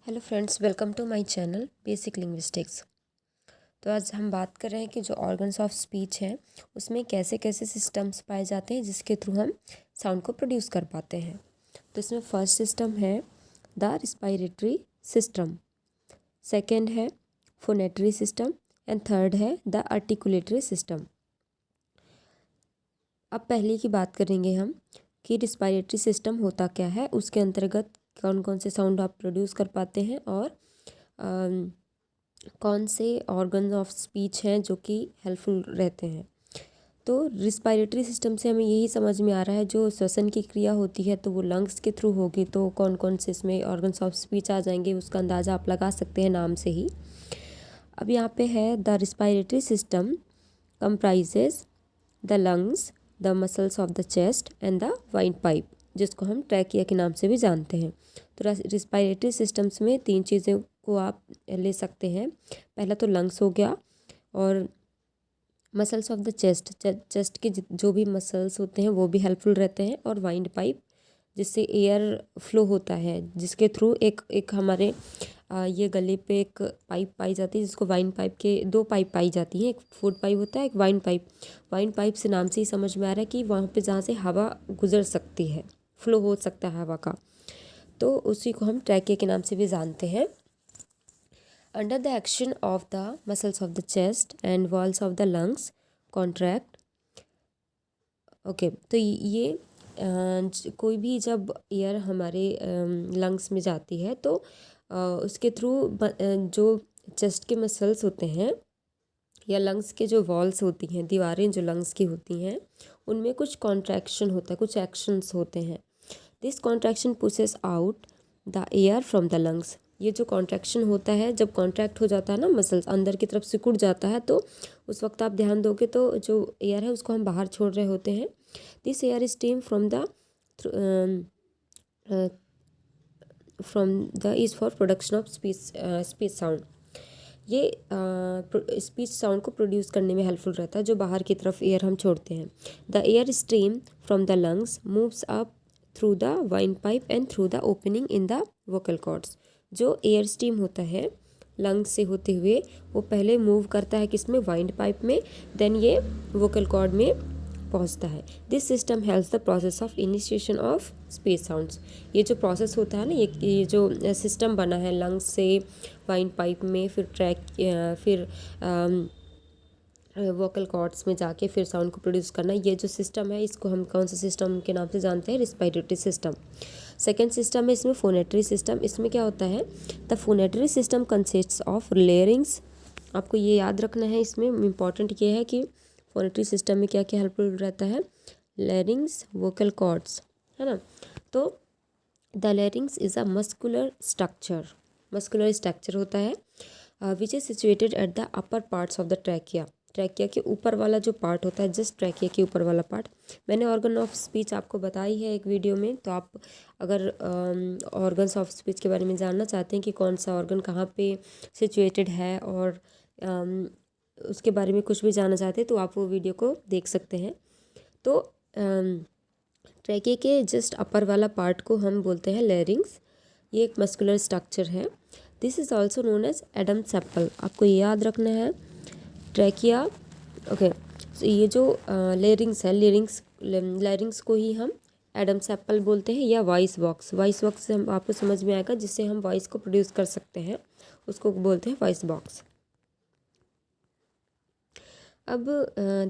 Hello friends, welcome to my channel basic linguistics. तो आज हम बात कर रहे हैं कि जो ऑर्गन्स ऑफ स्पीच हैं उसमें कैसे कैसे सिस्टम्स पाए जाते हैं जिसके थ्रू हम साउंड को प्रोड्यूस कर पाते हैं। तो इसमें फर्स्ट सिस्टम है द रिस्पायरेटरी सिस्टम, सेकंड है फोनेटरी सिस्टम एंड थर्ड है द आर्टिकुलेटरी सिस्टम। अब पहले की बात करेंगे हम कि रिस्पायरेटरी सिस्टम होता क्या है, उसके अंतर्गत कौन कौन से साउंड आप प्रोड्यूस कर पाते हैं और कौन से ऑर्गन ऑफ स्पीच हैं जो कि हेल्पफुल रहते हैं। तो रिस्पायरेटरी सिस्टम से हमें यही समझ में आ रहा है, जो श्वसन की क्रिया होती है तो वो लंग्स के थ्रू होगी, तो कौन कौन से इसमें ऑर्गन्स ऑफ स्पीच आ जाएंगे उसका अंदाज़ा आप लगा सकते हैं नाम से ही। अब यहाँ पे है the respiratory system comprises the lungs, the muscles of the chest and the wind pipe, जिसको हम ट्रैकिया के नाम से भी जानते हैं। तो रिस्पायरेटरी सिस्टम्स में तीन चीज़ों को आप ले सकते हैं। पहला तो लंग्स हो गया, और muscles of the chest, chest के जो भी मसल्स होते हैं वो भी हेल्पफुल रहते हैं, और वाइंड पाइप जिससे एयर फ्लो होता है, जिसके थ्रू एक हमारे ये गले पे एक पाइप पाई जाती है जिसको वाइन पाइप के दो पाइप पाई जाती हैं, एक फूड पाइप होता है, एक वाइन पाइप। वाइन पाइप से नाम से ही समझ में आ रहा है कि वहाँ पे जहाँ से हवा गुजर सकती है, फ्लो हो सकता है हवा का, तो उसी को हम ट्रैकिया के नाम से भी जानते हैं। Under the action of the muscles of the chest and walls of the lungs contract. Okay, तो ये कोई भी जब एयर हमारे लंग्स में जाती है तो उसके थ्रू जो चेस्ट के मसल्स होते हैं या लंग्स के जो वॉल्स होती हैं, दीवारें जो लंग्स की होती हैं, उनमें कुछ कॉन्ट्रैक्शन होता है, कुछ एक्शंस होते हैं। This contraction pushes out the air from the lungs. ये जो कॉन्ट्रैक्शन होता है, जब कॉन्ट्रैक्ट हो जाता है ना, मसल्स अंदर की तरफ सिकुड़ जाता है, तो उस वक्त आप ध्यान दोगे तो जो एयर है उसको हम बाहर छोड़ रहे होते हैं। This air steam from the is for production of speech sound. ये स्पीच साउंड को प्रोड्यूस करने में हेल्पफुल रहता है, जो बाहर की तरफ एयर हम छोड़ते हैं। The air stream from the lungs moves up through the wine pipe and through the opening in the vocal chords. जो एयर स्ट्रीम होता है लंग्स से होते हुए, वो पहले मूव करता है किसमें, वाइंड पाइप में, देन ये वोकल कॉर्ड में पहुंचता है। This system helps the process of initiation of speech sounds. ये जो प्रोसेस होता है ना, ये जो सिस्टम बना है लंग्स से वाइंड पाइप में, फिर वोकल कॉर्ड्स में जाके फिर साउंड को प्रोड्यूस करना, ये जो सिस्टम है इसको हम कौन सा सिस्टम के नाम से जानते हैं, रिस्पायरेटरी सिस्टम। सेकेंड सिस्टम है इसमें फोनेटरी सिस्टम। इसमें क्या होता है, the phonatory system consists of लेयरिंग्स। आपको ये याद रखना है, इसमें इम्पॉर्टेंट ये है कि फोनेटरी सिस्टम में क्या क्या हेल्पफुल रहता है, लेरिंग्स, वोकल कॉर्ड्स, है ना। तो the larynx is a muscular structure होता है which is situated at the upper parts of the trachea. Trachea के ऊपर वाला जो पार्ट होता है, जस्ट ट्रैकिया के ऊपर वाला पार्ट। मैंने ऑर्गन ऑफ स्पीच आपको बताई है एक वीडियो में, तो आप अगर ऑर्गन्स ऑफ स्पीच के बारे में जानना चाहते हैं कि कौन सा ऑर्गन कहाँ पे सिचुएटेड है, और उसके बारे में कुछ भी जानना चाहते हैं, तो आप वो वीडियो को देख सकते हैं। तो ट्रैकिया के जस्ट अपर वाला पार्ट को हम बोलते हैं लेरिंग्स। ये एक मस्कुलर स्ट्रक्चर है। This is also known as Adam's apple. आपको ये याद रखना है, ट्रैकिया, ओके। तो ये जो लेरिंग्स है, लेरिंग्स को ही हम एडम्स एप्पल बोलते हैं, या वॉइस बॉक्स से हम आपको समझ में आएगा, जिससे हम वॉइस को प्रोड्यूस कर सकते हैं, उसको बोलते हैं वॉइस बॉक्स। अब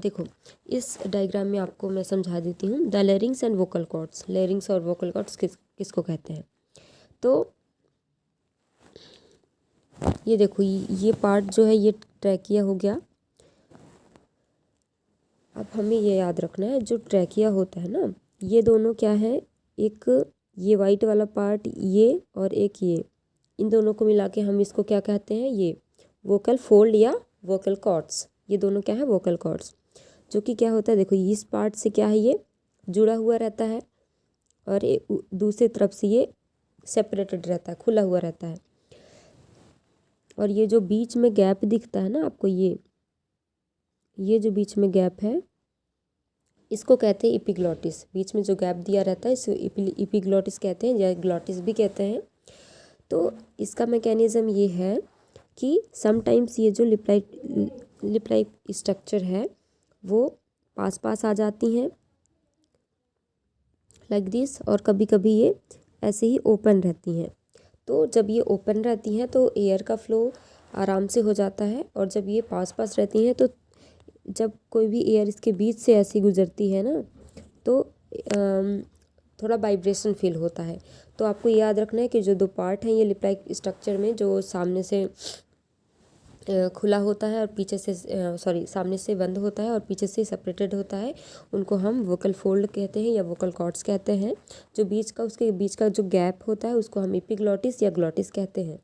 देखो, इस डायग्राम में आपको मैं समझा देती हूँ। The larynx and vocal cords, larynx और वोकल कॉर्ड्स किसको कहते हैं। तो ये देखो, ये पार्ट जो है ये ट्रैकिया हो गया। अब हमें ये याद रखना है, जो ट्रैकिया होता है ना, ये दोनों क्या है, एक ये वाइट वाला पार्ट ये, और एक ये, इन दोनों को मिला के हम इसको क्या कहते हैं, ये वोकल फोल्ड या वोकल कॉर्ड्स। ये दोनों क्या है, वोकल कॉर्ड्स। जो कि क्या होता है, देखो इस पार्ट से क्या है, ये जुड़ा हुआ रहता है, और दूसरी तरफ से ये सेपरेटेड रहता है, खुला हुआ रहता है। और ये जो बीच में गैप दिखता है ना आपको, ये जो बीच में गैप है, इसको कहते हैं इपिग्लॉटिस। बीच में जो गैप दिया रहता है इसे इपिग्लॉटिस कहते हैं, या ग्लॉटिस भी कहते हैं। तो इसका मैकेनिज़्म ये है कि समटाइम्स ये जो लिप लाइक स्ट्रक्चर है वो पास पास आ जाती हैं लाइक दिस, और कभी कभी ये ऐसे ही ओपन रहती हैं। तो जब ये ओपन रहती हैं तो एयर का फ्लो आराम से हो जाता है, और जब ये पास पास रहती हैं तो जब कोई भी एयर इसके बीच से ऐसी गुजरती है ना तो थोड़ा वाइब्रेशन फील होता है। तो आपको याद रखना है कि जो दो पार्ट हैं ये लिप लाइक स्ट्रक्चर में, जो सामने से खुला होता है और पीछे से सामने से बंद होता है और पीछे से सेपरेटेड होता है, उनको हम वोकल फोल्ड कहते हैं या वोकल कॉर्ड्स कहते हैं। जो उसके बीच का जो गैप होता है उसको हम एपिग्लॉटिस या ग्लॉटिस कहते हैं।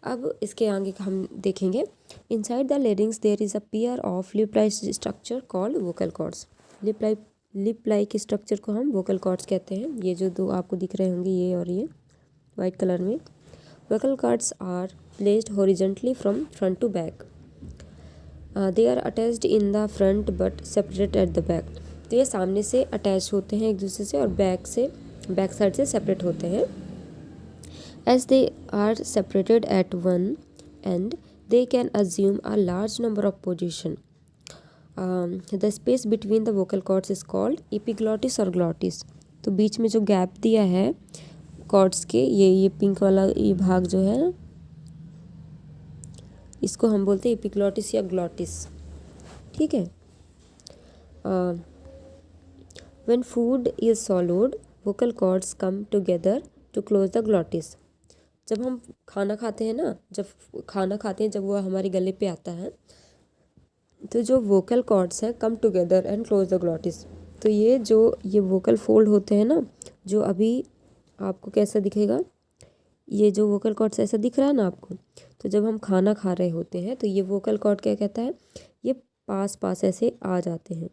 अब इसके आगे हम देखेंगे, inside the larynx there is a pair of lip like structure called vocal cords. Lip like structure को हम वोकल कॉर्ड्स कहते हैं। ये जो दो आपको दिख रहे होंगे, ये और ये वाइट कलर में, vocal cords are placed horizontally from front to back. They are attached in the front but separated at the back. तो ये सामने से अटैच होते हैं एक दूसरे से और बैक साइड से सेपरेट होते हैं। As they are separated at one end, they can assume a large number of position. The space between the vocal cords is called epiglottis or glottis. तो बीच में जो गैप दिया है कॉर्ड्स के, ये पिंक वाला ये भाग जो है ना, इसको हम बोलते हैं एपिग्लॉटिस या ग्लॉटिस। ठीक है। When food is swallowed vocal cords come together to close the glottis. जब हम खाना खाते हैं ना, जब वो हमारे गले पे आता है तो जो वोकल कॉर्ड्स हैं come together and close the glottis. तो ये वोकल फोल्ड होते हैं ना, जो अभी आपको कैसा दिखेगा, ये जो वोकल कॉर्ड्स ऐसा दिख रहा है ना आपको, तो जब हम खाना खा रहे होते हैं तो ये वोकल कॉर्ड क्या कहता है, ये पास ऐसे आ जाते हैं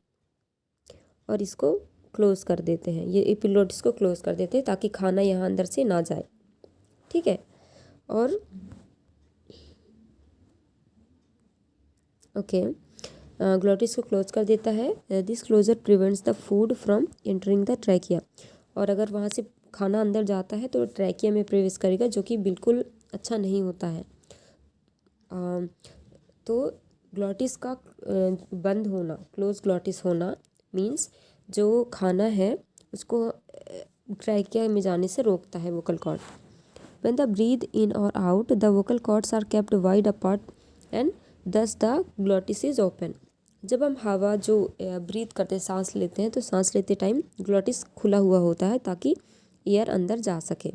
और इसको क्लोज कर देते हैं, ये एपिग्लॉटिस को क्लोज कर देते हैं ताकि खाना यहाँ अंदर से ना जाए। ठीक है। और ओके, ग्लॉटिस को क्लोज कर देता है। This closure prevents the food from entering the trachea. और अगर वहाँ से खाना अंदर जाता है तो ट्रैकिया में प्रवेश करेगा, जो कि बिल्कुल अच्छा नहीं होता है। तो ग्लॉटिस का बंद होना, क्लोज ग्लॉटिस होना मीन्स जो खाना है उसको ट्रैकिया में जाने से रोकता है vocal cord. When the breathe in or out, the vocal cords are kept wide apart and thus the glottis is open. जब हम हवा जो ब्रीथ करते सांस लेते हैं तो सांस लेते टाइम ग्लॉटिस खुला हुआ होता है ताकि एयर अंदर जा सके।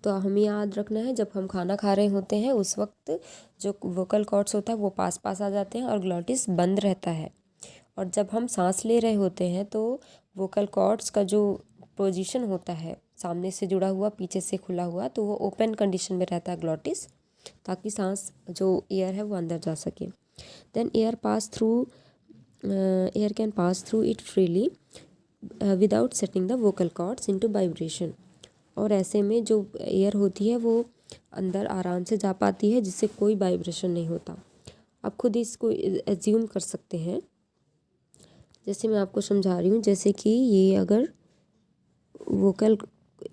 तो हमें याद रखना है, जब हम खाना खा रहे होते हैं उस वक्त जो वोकल कॉर्ड्स होता है वो पास आ जाते हैं और ग्लॉटिस बंद रहता है। और जब हम सांस ले रहे होते हैं तो वोकल कॉर्ड्स का जो पोजीशन होता है, सामने से जुड़ा हुआ पीछे से खुला हुआ, तो वो ओपन कंडीशन में रहता है ग्लॉटिस, ताकि सांस जो एयर है वो अंदर जा सके। Then air can pass through it freely without setting the vocal cords into vibration. और ऐसे में जो एयर होती है वो अंदर आराम से जा पाती है जिससे कोई वाइब्रेशन नहीं होता। आप खुद इसको एज्यूम कर सकते हैं, जैसे मैं आपको समझा रही हूँ। जैसे कि ये अगर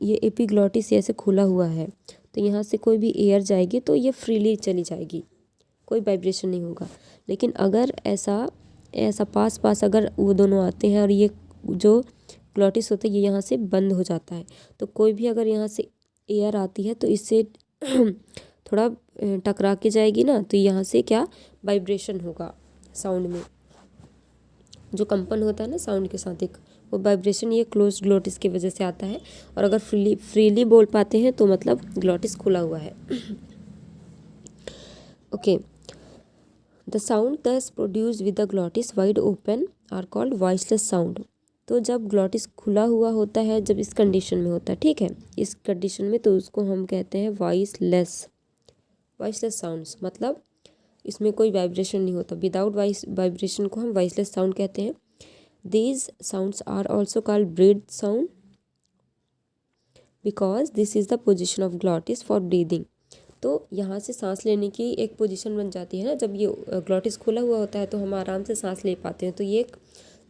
ये एपिग्लॉटिस ऐसे खुला हुआ है तो यहाँ से कोई भी एयर जाएगी तो ये फ्रीली चली जाएगी, कोई वाइब्रेशन नहीं होगा। लेकिन अगर ऐसा पास अगर वो दोनों आते हैं और ये जो ग्लॉटिस होता है ये यहाँ से बंद हो जाता है, तो कोई भी अगर यहाँ से एयर आती है तो इससे थोड़ा टकरा के जाएगी ना, तो यहाँ से क्या वाइब्रेशन होगा साउंड में, जो कंपन होता है ना साउंड के साथ एक, वो वाइब्रेशन ये क्लोज ग्लॉटिस की वजह से आता है। और अगर फ्रीली बोल पाते हैं तो मतलब ग्लॉटिस खुला हुआ है। Okay, the sound thus produce with the glottis wide open are called voiceless sound. तो जब ग्लॉटिस खुला हुआ होता है, जब इस कंडीशन में होता है, ठीक है, इस कंडीशन में, तो उसको हम कहते हैं वॉइसलेस साउंड्स, मतलब इसमें कोई वाइब्रेशन नहीं होता। विदाउट वाइब्रेशन को हम वॉइसलेस साउंड कहते हैं। These sounds are also called breathed sound because this is the position of glottis for breathing. तो यहाँ से सांस लेने की एक पोजीशन बन जाती है ना, जब ये ग्लॉटिस खुला हुआ होता है तो हम आराम से सांस ले पाते हैं, तो ये एक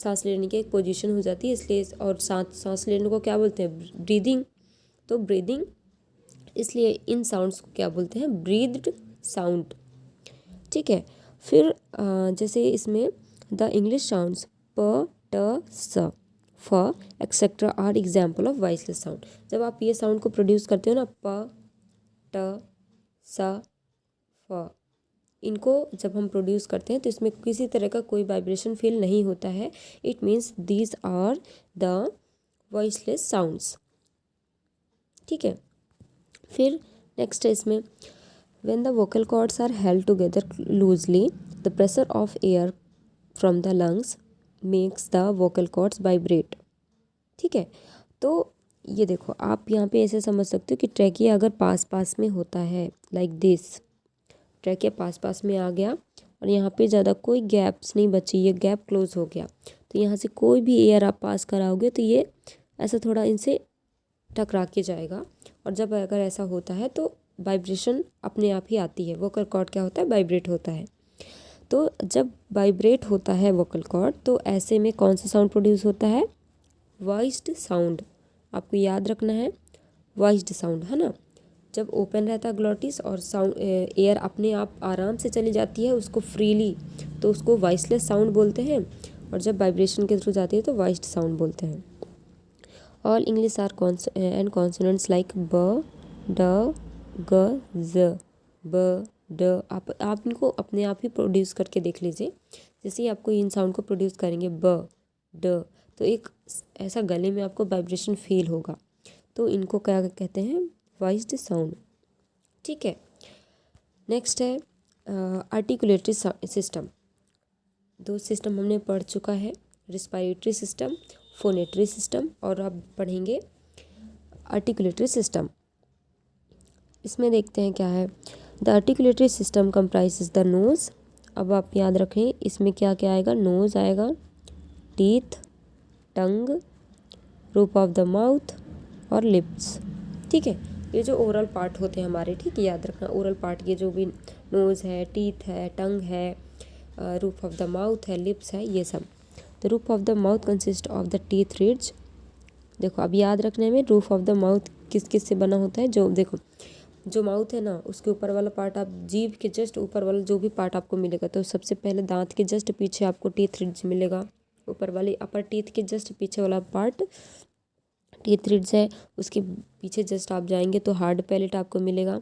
सांस लेने की एक पोजीशन हो जाती है। इसलिए और सांस लेने को क्या बोलते हैं, ब्रीदिंग। तो ब्रीदिंग इसलिए इन साउंड्स को क्या बोलते हैं, ब्रीद्ड साउंड। ठीक है। फिर जैसे इसमें द इंग्लिश साउंड्स प ट स फ etcetera are example of voiceless sound. जब आप ये साउंड को प्रोड्यूस करते हो ना, प ट स फ, इनको जब हम प्रोड्यूस करते हैं तो इसमें किसी तरह का कोई वाइब्रेशन फील नहीं होता है। It means these are the voiceless sounds. ठीक है। फिर नेक्स्ट है इसमें when the vocal cords are held together loosely, the pressure of air from the lungs makes the vocal cords vibrate। ठीक है। तो ये देखो, आप यहाँ पे ऐसे समझ सकते हो कि ट्रैकिया अगर पास पास में होता है, लाइक दिस, ट्रैकिया पास पास में आ गया और यहाँ पे ज़्यादा कोई गैप्स नहीं बची, ये गैप क्लोज हो गया, तो यहाँ से कोई भी एयर आप पास कराओगे तो ये ऐसा थोड़ा इनसे टकरा के जाएगा। और जब अगर ऐसा होता है तो वाइब्रेशन अपने आप ही आती है। वोकल कॉर्ड क्या होता है, वाइब्रेट होता है। तो जब वाइब्रेट होता है वोकल कॉर्ड तो ऐसे में कौन सा साउंड प्रोड्यूस होता है, वॉइस्ड साउंड। आपको याद रखना है, वॉइस्ड साउंड, है ना। जब ओपन रहता है ग्लॉटिस और साउंड एयर अपने आप आराम से चली जाती है उसको फ्रीली, तो उसको वॉइसलेस साउंड बोलते हैं। और जब वाइब्रेशन के थ्रू जाती है तो वॉइस्ड साउंड बोलते हैं। All English are and consonants like ब ड ग ज, ब ड, आप इनको अपने आप ही प्रोड्यूस करके देख लीजिए। जैसे ही आपको इन साउंड को प्रोड्यूस करेंगे ब ड, तो एक ऐसा गले में आपको वाइब्रेशन फील होगा, तो इनको क्या कहते हैं, वॉइस्ड साउंड। ठीक है। नेक्स्ट है आर्टिकुलेटरी सिस्टम। दो सिस्टम हमने पढ़ चुका है, रिस्पायरेटरी सिस्टम, फोनेटरी सिस्टम, और अब पढ़ेंगे आर्टिकुलेटरी सिस्टम। इसमें देखते हैं क्या है। The articulatory system comprises the nose. अब आप याद रखें इसमें क्या क्या आएगा, नोज़ आएगा, teeth, tongue, roof of the mouth और लिप्स। ठीक है। ये जो ओरल पार्ट होते हैं हमारे, ठीक है, याद रखना ओरल पार्ट, ये जो भी नोज़ है, टीथ है, टंग है, रूफ ऑफ द माउथ है, लिप्स है, ये सब। The roof of the mouth consist of the teeth ridge. देखो अब याद रखने में, रूफ ऑफ द माउथ किस किस से बना होता है, जो देखो जो माउथ है ना उसके ऊपर वाला पार्ट, आप जीभ के जस्ट ऊपर वाला जो भी पार्ट आपको मिलेगा, तो सबसे पहले दांत के जस्ट पीछे आपको टीथ रिड्ज मिलेगा। ऊपर वाली अपर टीथ के जस्ट पीछे वाला पार्ट टीथ रिड्ज है। उसके पीछे जस्ट आप जाएंगे तो हार्ड पैलेट आपको मिलेगा।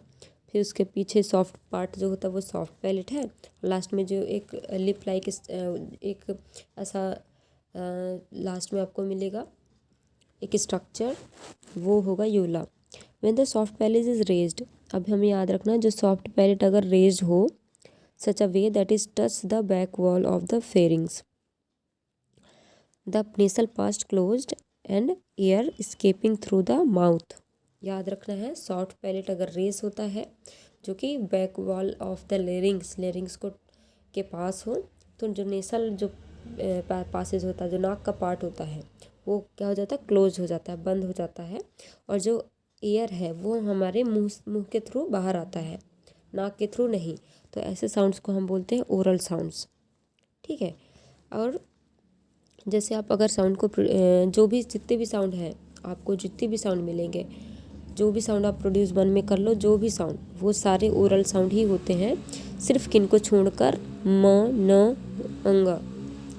फिर उसके पीछे सॉफ्ट पार्ट जो होता है वो सॉफ्ट पैलेट है। लास्ट में जो एक लिप लाइक एक ऐसा लास्ट में आपको मिलेगा एक स्ट्रक्चर, वो होगा यूला। When the soft palate is raised, अब हमें याद रखना जो सॉफ्ट पैलेट अगर रेज्ड हो such a way that is touch the back wall of the pharynx, the nasal past closed and air escaping through the mouth. याद रखना है सॉफ्ट पैलेट अगर रेज होता है जो कि back wall of the larynx को के पास हो, तो जो नेसल जो पासेज होता है, जो नाक का पार्ट होता है, वो क्या हो जाता है, क्लोज हो जाता है, बंद हो जाता है। और जो एयर है वो हमारे मुंह के थ्रू बाहर आता है, नाक के थ्रू नहीं। तो ऐसे साउंड्स को हम बोलते हैं ओरल साउंड्स। ठीक है। और जैसे आप अगर साउंड को जो भी जितने भी साउंड हैं, आपको जितने भी साउंड मिलेंगे, जो भी साउंड आप प्रोड्यूस वन में कर लो, जो भी साउंड, वो सारे ओरल साउंड ही होते हैं, सिर्फ किन को छोड़कर, म न अंग।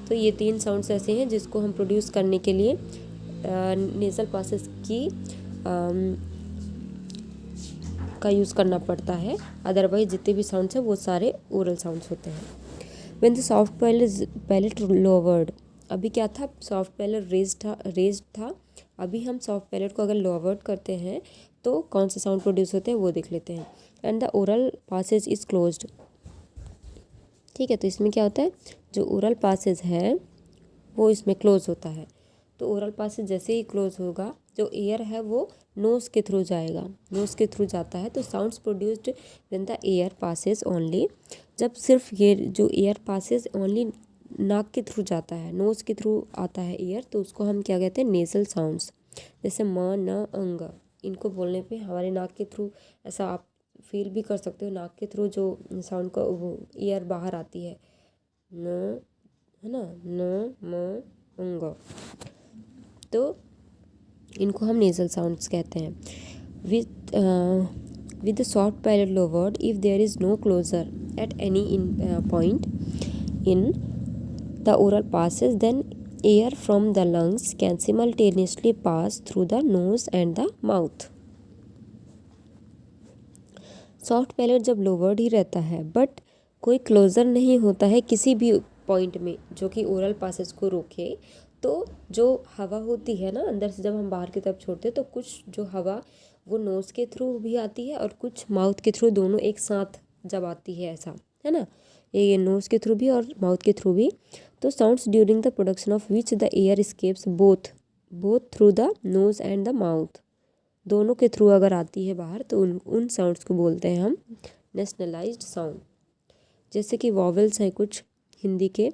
तो ये तीन साउंड्स ऐसे हैं जिसको हम प्रोड्यूस करने के लिए नेज़ल पासेस की का यूज़ करना पड़ता है। अदरवाइज जितने भी साउंड्स हैं वो सारे ओरल साउंड्स होते हैं। When the soft palette lowered, अभी क्या था, सॉफ्ट पैलेट रेज्ड था। अभी हम सॉफ्ट पैलेट को अगर लोवर्ड करते हैं तो कौन से साउंड प्रोड्यूस होते हैं वो देख लेते हैं। And the oral passage is closed. ठीक है। तो इसमें क्या होता है, जो ओरल पासेज है वो इसमें क्लोज होता है। तो ओरल पासेज जैसे ही क्लोज होगा, जो एयर है वो नोज़ के थ्रू जाएगा, नोज़ के थ्रू जाता है। तो sounds produced when the air passage only, जब सिर्फ ये जो एयर पासेज ओनली नाक के थ्रू जाता है, नोज़ के थ्रू आता है एयर, तो उसको हम क्या कहते हैं, नेज़ल साउंड्स। जैसे म न अंग, इनको बोलने पे हमारे नाक के थ्रू ऐसा आप फील भी कर सकते हो, नाक के थ्रू जो साउंड का वो एयर बाहर आती है, न, है ना, न म अंग। तो इनको हम नेज़ल साउंड्स कहते हैं। With with the soft palate lowered, if there is no closure at any point in the oral passes, then air from the lungs can simultaneously pass through the nose and the mouth. Soft palate जब lowered ही रहता है but कोई closure नहीं होता है किसी भी point में जो कि ओरल पासेस को रोके, तो जो हवा होती है ना अंदर से जब हम बाहर की तरफ छोड़ते हैं तो कुछ जो हवा वो नोज़ के थ्रू भी आती है और कुछ माउथ के थ्रू, दोनों एक साथ जब आती है ऐसा है ना, ये नोज़ के थ्रू भी और माउथ के थ्रू भी। तो sounds during the production of which the air escapes both through the nose and the mouth, दोनों के थ्रू अगर आती है बाहर तो उन साउंड्स को बोलते हैं हम नेशनलाइज्ड साउंड। जैसे कि वॉवेल्स हैं कुछ हिंदी के,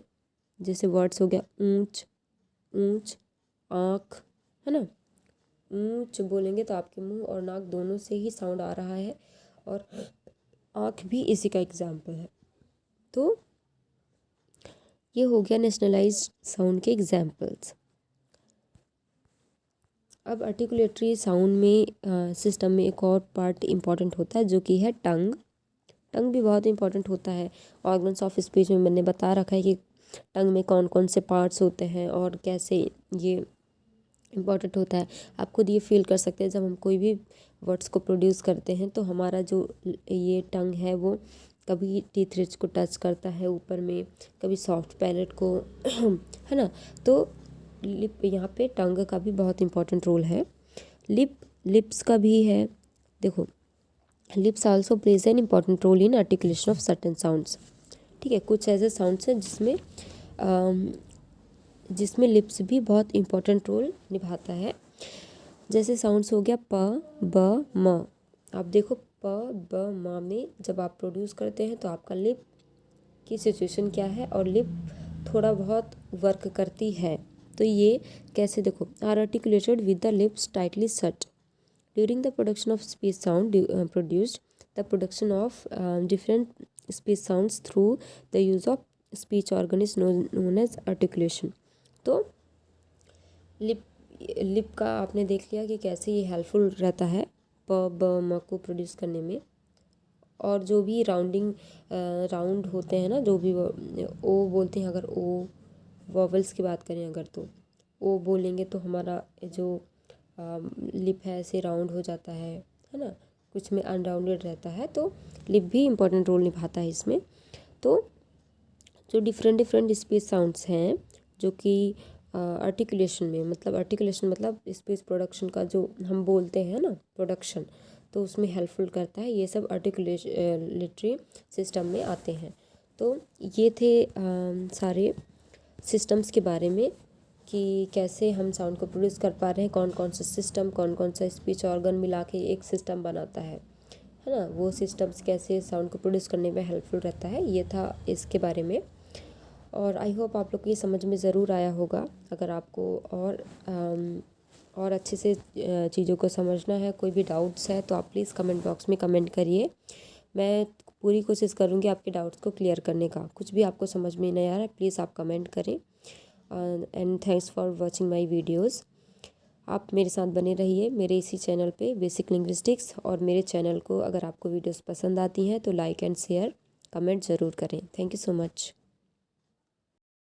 जैसे वर्ड्स हो गया ऊंच, ऊंच, आँख, है ना। ऊंच बोलेंगे तो आपके मुंह और नाक दोनों से ही साउंड आ रहा है, और आँख भी इसी का एग्जाम्पल है। तो ये हो गया नेशनलाइज्ड साउंड के एग्जाम्पल्स। अब आर्टिकुलेटरी साउंड में सिस्टम में एक और पार्ट इम्पॉर्टेंट होता है जो कि है टंग। टंग भी बहुत इंपॉर्टेंट होता है। ऑर्गन्स ऑफ स्पीच में मैंने बता रखा है कि टंग में कौन कौन से पार्ट्स होते हैं और कैसे ये इम्पॉर्टेंट होता है। आप खुद ये फील कर सकते हैं जब हम कोई भी वर्ड्स को प्रोड्यूस करते हैं तो हमारा जो ये टंग है वो कभी टीथ रिज को टच करता है ऊपर में, कभी सॉफ्ट पैलेट को है ना। तो लिप, यहाँ पे टंग का भी बहुत इंपॉर्टेंट रोल है। लिप्स का भी है। देखो lips also plays an important role in articulation of certain sounds. ठीक है, कुछ ऐसे साउंड्स हैं जिसमें लिप्स भी बहुत इम्पॉर्टेंट रोल निभाता है। जैसे साउंड्स हो गया प, ब, म। आप देखो प, ब, म में जब आप प्रोड्यूस करते हैं तो आपका लिप की सिचुएशन क्या है, और लिप थोड़ा बहुत वर्क करती है। तो ये कैसे, देखो are articulated with the lips tightly shut during the production of speech sound produced the production of different speech sounds through the use of speech organ is known as articulation. तो lip का आपने देख लिया कि कैसे ये helpful रहता है प, ब, म को प्रोड्यूस करने में। और जो भी राउंड होते हैं ना, जो भी ओ बोलते हैं, अगर ओ वॉवल्स की बात करें अगर, तो ओ बोलेंगे तो हमारा जो लिप है ऐसे राउंड हो जाता है ना, कुछ में अनराउंडेड रहता है। तो लिप भी इम्पोर्टेंट रोल निभाता है इसमें। तो जो डिफरेंट स्पीच साउंड्स हैं जो कि आर्टिकुलेशन में, मतलब आर्टिकुलेशन मतलब स्पीच प्रोडक्शन का जो हम बोलते हैं ना प्रोडक्शन, तो उसमें हेल्पफुल करता है। ये सब आर्टिकुलेटरी सिस्टम में आते हैं। तो ये थे सारे सिस्टम्स के बारे में कि कैसे हम साउंड को प्रोड्यूस कर पा रहे हैं, कौन कौन सा सिस्टम, कौन कौन सा स्पीच ऑर्गन मिला के एक सिस्टम बनाता है ना। वो सिस्टम्स कैसे साउंड को प्रोड्यूस करने में हेल्पफुल रहता है, ये था इसके बारे में। और आई होप आप लोग को ये समझ में ज़रूर आया होगा। अगर आपको और अच्छे से चीज़ों को समझना है, कोई भी डाउट्स है, तो आप प्लीज़ कमेंट बॉक्स में कमेंट करिए। मैं पूरी कोशिश करूँगी आपके डाउट्स को क्लियर करने का। कुछ भी आपको समझ में नहीं आ रहा है प्लीज़ आप कमेंट करें। And thanks for watching my videos. आप मेरे साथ बने रहिए मेरे इसी चैनल पे बेसिक लिंग्विस्टिक्स। और मेरे चैनल को अगर आपको वीडियोस पसंद आती हैं तो लाइक एंड शेयर कमेंट ज़रूर करें। Thank you so much.